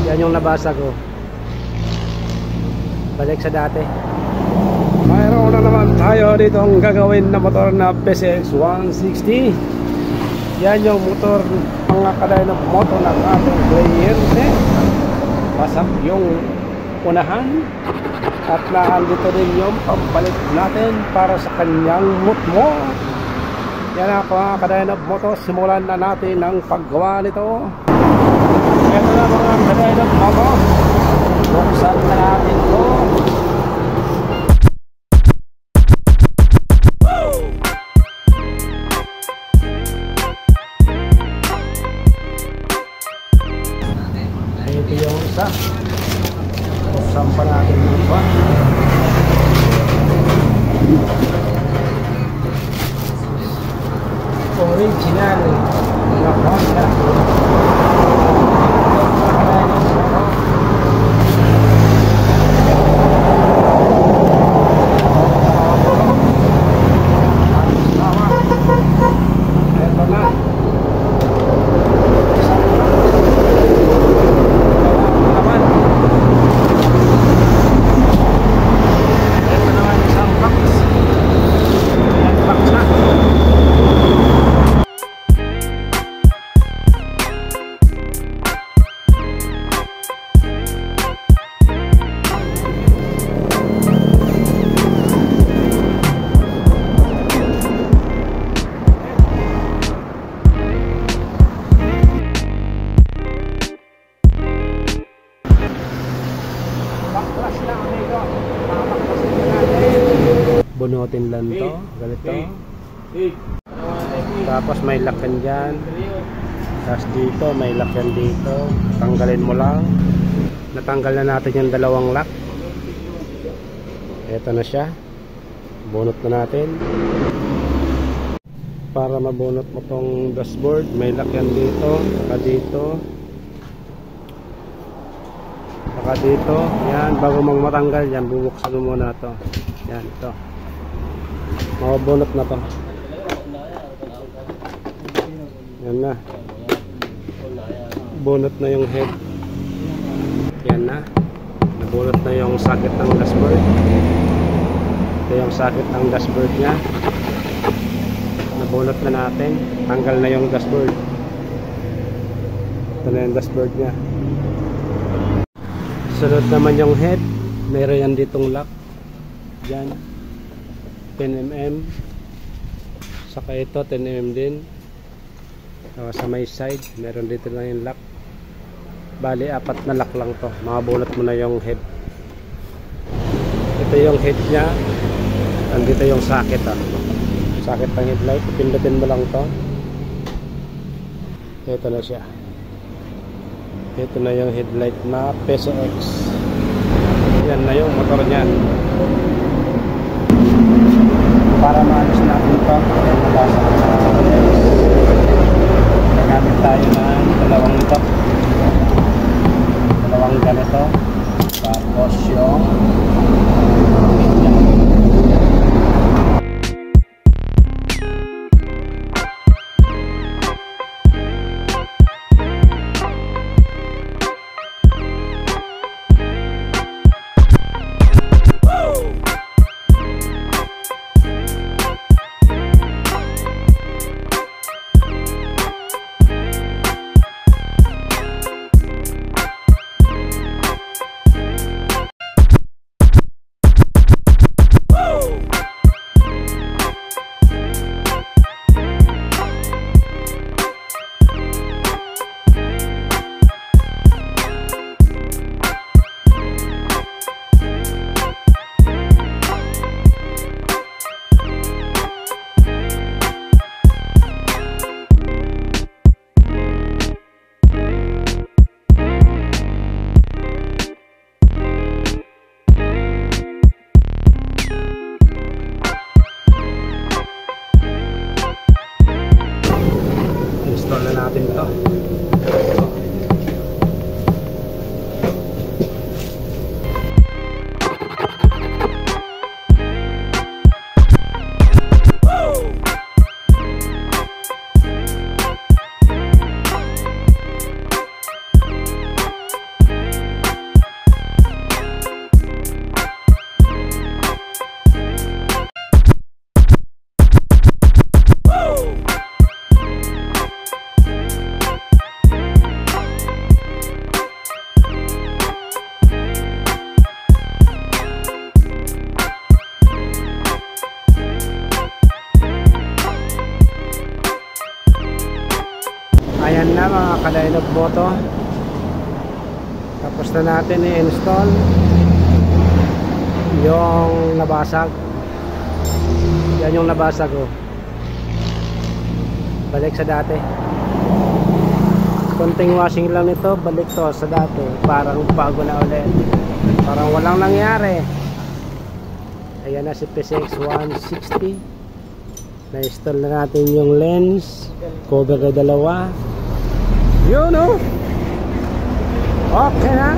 Yan yung nabasa ko. Balik sa dati. Mayroon na naman tayo dito ang gagawin na motor na PCX 160. Yan yung motor, mga kadynamo motor ng ating kliyente. Pasok yung unahan at naandito din yung pampalit natin para sa kanyang motor. Yan ang mga kadynamo motor. Simulan na natin ang paggawa nito. Ito na mga kadynamo motor. Buksan na natin ito. Ito yung isa. Buksan pa natin yung iba. Original na Honda. Bunutin lang to, ganito. Tapos may lakyan dyan. Tapos dito, may lakyan dito. Tanggalin mo lang. Natanggal na natin yung dalawang lock. Ito na siya. Bunot na natin. Para mabunot mo tong dashboard, may lakyan dito, saka dito. Saka dito. Yan, bago mong matanggal yan, bubuksan mo muna to. Yan, ito. Mabunot na to. Yan na. Bunot na yung head. Yan na. Nabunot na yung socket ng dashboard. Ito yung socket ng dashboard nya. Nabunot na natin. Tanggal na yung dashboard. Ito na yung dashboard nya. Sunod naman yung head. Meron yan ditong lock. Yan. 10mm. Saka ito 10mm din. Sa may side meron dito lang yung lock. Bali 4 na lock lang to. Makabunot mo na yung head. Ito yung head nya. Andito yung socket socket ng headlight. Pindutin mo lang to. Ito na siya. Ito na yung headlight na PCX. Yan na yung motor nya. Para maalis natin ito, nagamit tayo ng dalawang ganito, tapos yung moto. Tapos na natin i-install yung nabasag. Yan yung nabasag, oh. Balik sa dati. Konting washing lang nito, balik to sa dati. Parang bago na ulit. Parang walang nangyari. Ayan na si PCX 160. Na-install na natin yung lens. Cover na dalawa. Yun, oh. Okay na.